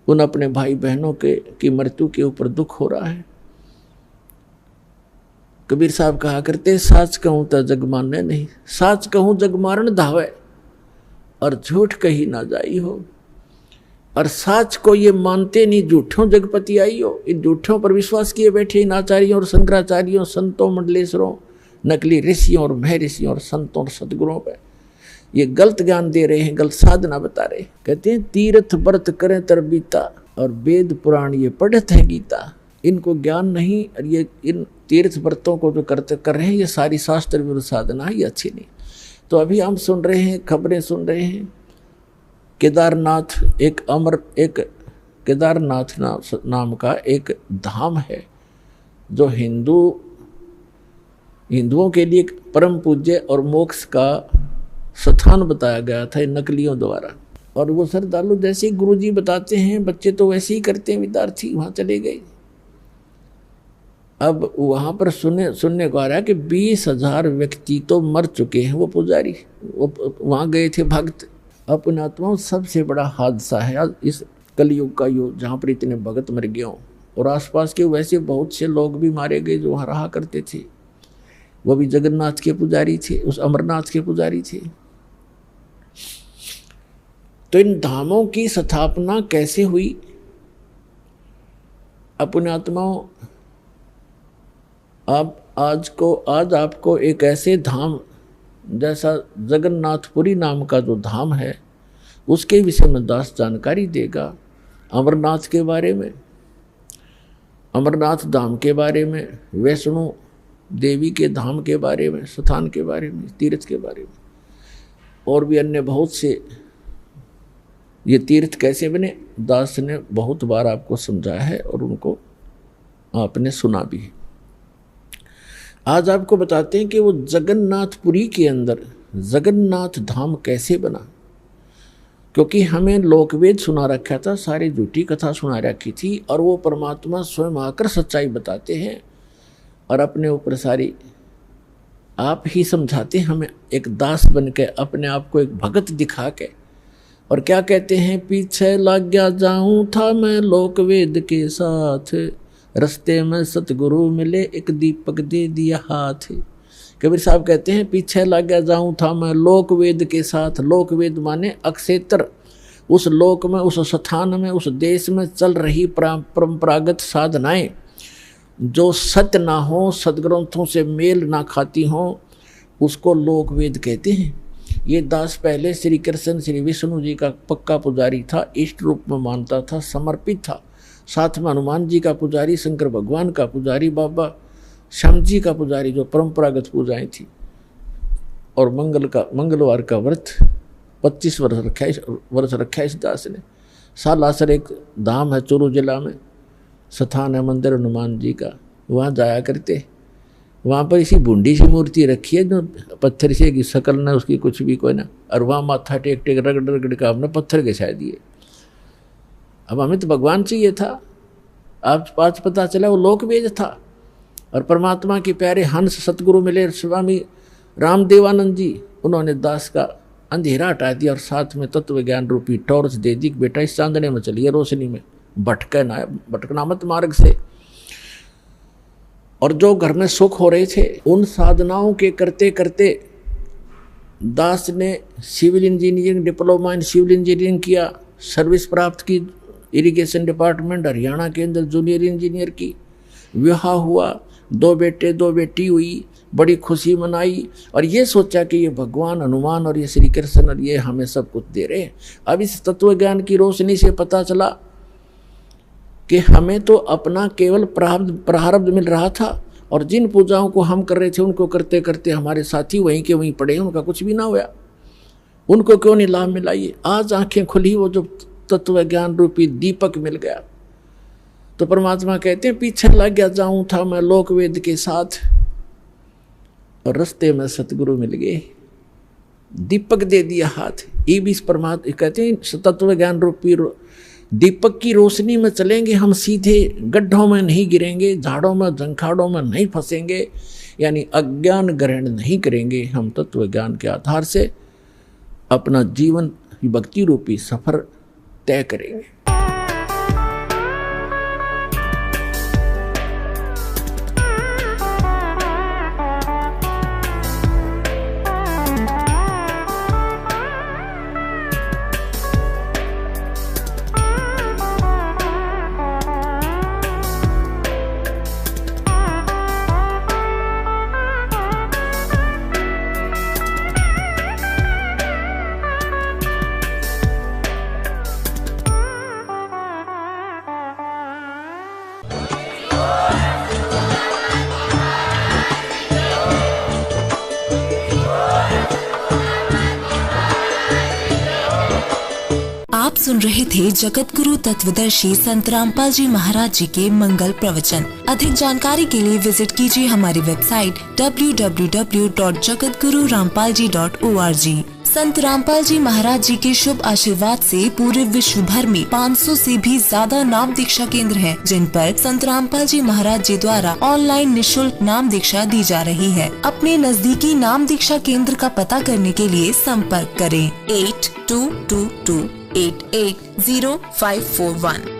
उन अपने भाई बहनों की मृत्यु के ऊपर दुख हो रहा है। कबीर साहब कहा करते, साच कहूं तो जग माने नहीं, साच कहूं जग मारन धावे, और झूठ कही ना जाई हो। और साच को ये मानते नहीं, झूठों जगपति आई हो। इन झूठों पर विश्वास किए बैठे इन आचार्यों और शंकराचार्यों, संतों, मंडलेश्वरों, नकली ऋषियों और मह ऋषियों और संतों और सदगुरुओं पर ये गलत ज्ञान दे रहे हैं, गलत साधना बता रहे हैं। कहते हैं तीर्थ व्रत करें तरबीता, और वेद पुराण ये पढ़त है गीता। इनको ज्ञान नहीं, और ये इन तीर्थ व्रतों को जो कर रहे हैं ये सारी शास्त्र विरुद्ध साधना है, ये अच्छी नहीं। तो अभी हम सुन रहे हैं, खबरें सुन रहे हैं, केदारनाथ एक केदारनाथ नाम का एक धाम है जो हिंदुओं के लिए परम पूज्य और मोक्ष का स्थान बताया गया था इन नकलियों द्वारा। और वो श्रद्धालु जैसे गुरुजी बताते हैं, बच्चे तो वैसे ही करते हैं, विद्यार्थी वहाँ चले गए। अब वहाँ पर सुनने को आ रहा है कि 20,000 व्यक्ति तो मर चुके हैं। वो पुजारी वो वहाँ गए थे भक्त। अपने आत्माओं सबसे बड़ा हादसा है आज इस कलयुग का युग, जहाँ पर इतने भगत मर गए हों, और आसपास के वैसे बहुत से लोग भी मारे गए जो वहाँ रहा करते थे। वो भी जगन्नाथ के पुजारी थे, उस अमरनाथ के पुजारी थे। तो इन धामों की स्थापना कैसे हुई? अपने आत्माओं, आज आपको एक ऐसे धाम जैसा जगन्नाथपुरी नाम का जो धाम है उसके विषय में दास जानकारी देगा। अमरनाथ के बारे में, अमरनाथ धाम के बारे में, वैष्णो देवी के धाम के बारे में, स्थान के बारे में, तीर्थ के बारे में, और भी अन्य बहुत से ये तीर्थ कैसे बने दास ने बहुत बार आपको समझाया है और उनको आपने सुना भी है। आज आपको बताते हैं कि वो जगन्नाथपुरी के अंदर जगन्नाथ धाम कैसे बना। क्योंकि हमें लोकवेद सुना रखा था, सारी झूठी कथा सुना रखी थी, और वो परमात्मा स्वयं आकर सच्चाई बताते हैं और अपने ऊपर सारी आप ही समझाते हैं हमें, एक दास बन के, अपने आप को एक भगत दिखा के। और क्या कहते हैं, पीछे लग गया जाऊं था मैं लोकवेद के साथ, रस्ते में सतगुरु मिले एक दीपक दे दिया हाथ। कबीर साहब कहते हैं पीछे लग गया जाऊं था मैं लोकवेद के साथ। लोकवेद माने अक्षेत्र, उस लोक में, उस स्थान में, उस देश में चल रही परंपरागत साधनाएं जो सत्य ना हो, सदग्रंथों से मेल ना खाती हो, उसको लोकवेद कहते हैं। ये दास पहले श्री कृष्ण श्री विष्णु जी का पक्का पुजारी था, इष्ट रूप में मानता था, समर्पित था। साथ में हनुमान जी का पुजारी, शंकर भगवान का पुजारी, बाबा श्याम जी का पुजारी, जो परंपरागत पूजाएं थी। और मंगलवार का व्रत 25 वर्ष रखा इस दास ने। सालासर एक धाम है चूरू जिला में, स्थान है मंदिर हनुमान जी का, वहाँ जाया करते। वहाँ पर इसी बूंदी सी मूर्ति रखी है जो पत्थर से की शकल न उसकी कुछ भी कोई ना, और वहाँ माथा टेक टेक रगड़ रगड़ का हमने पत्थर घिसा दिए। अब हमें तो भगवान चाहिए था, आज पता चला वो लोकवेद था। और परमात्मा के प्यारे हंस सतगुरु मिले स्वामी रामदेवानंद जी, उन्होंने दास का अंधेरा हटा दिया और साथ में तत्व ज्ञान रूपी टॉर्च दे दी, बेटा इस चांदने में चलिए, रोशनी में भटकना मत मार्ग से। और जो घर में सुख हो रहे थे उन साधनाओं के करते करते दास ने civil engineering, diploma in civil engineering किया, सर्विस प्राप्त की इरिगेशन डिपार्टमेंट हरियाणा के अंदर जूनियर इंजीनियर की। विवाह हुआ, 2 बेटे 2 बेटी हुई, बड़ी खुशी मनाई और ये सोचा कि ये भगवान हनुमान और ये श्री कृष्ण और ये हमें सब कुछ दे रहे हैं। अब इस तत्व ज्ञान की रोशनी से पता चला कि हमें तो अपना केवल प्रारब्ध मिल रहा था, और जिन पूजाओं को हम कर रहे थे उनको करते करते हमारे साथी वहीं के वहीं पड़े, उनका कुछ भी ना हुआ, उनको क्यों नहीं लाभ मिला। ये आज आंखें खुली, वो जो तत्व ज्ञान रूपी दीपक मिल गया। तो परमात्मा कहते हैं पीछे लग गया जाऊं था मैं लोकवेद के साथ, और रास्ते में सतगुरु मिल गए, दीपक दे दिया हाथ। ये भी परमात्मा कहते हैं तत्व ज्ञान रूपी दीपक की रोशनी में चलेंगे हम, सीधे गड्ढों में नहीं गिरेंगे, झाड़ों में झंखाड़ों में नहीं फंसेंगे, यानी अज्ञान ग्रहण नहीं करेंगे। हम तत्व ज्ञान के आधार से अपना जीवन भक्ति रूपी सफर तय करेंगे। सुन रहे थे जगत गुरु तत्वदर्शी संत रामपाल जी महाराज जी के मंगल प्रवचन। अधिक जानकारी के लिए विजिट कीजिए हमारी वेबसाइट www.jagatgururampalji.org। संत रामपाल जी महाराज जी के शुभ आशीर्वाद से पूरे विश्व भर में 500 से भी ज्यादा नाम दीक्षा केंद्र हैं, जिन पर संत रामपाल जी महाराज जी द्वारा ऑनलाइन निशुल्क नाम दीक्षा दी जा रही है। अपने नजदीकी नाम दीक्षा केंद्र का पता करने के लिए संपर्क करें 8222880541।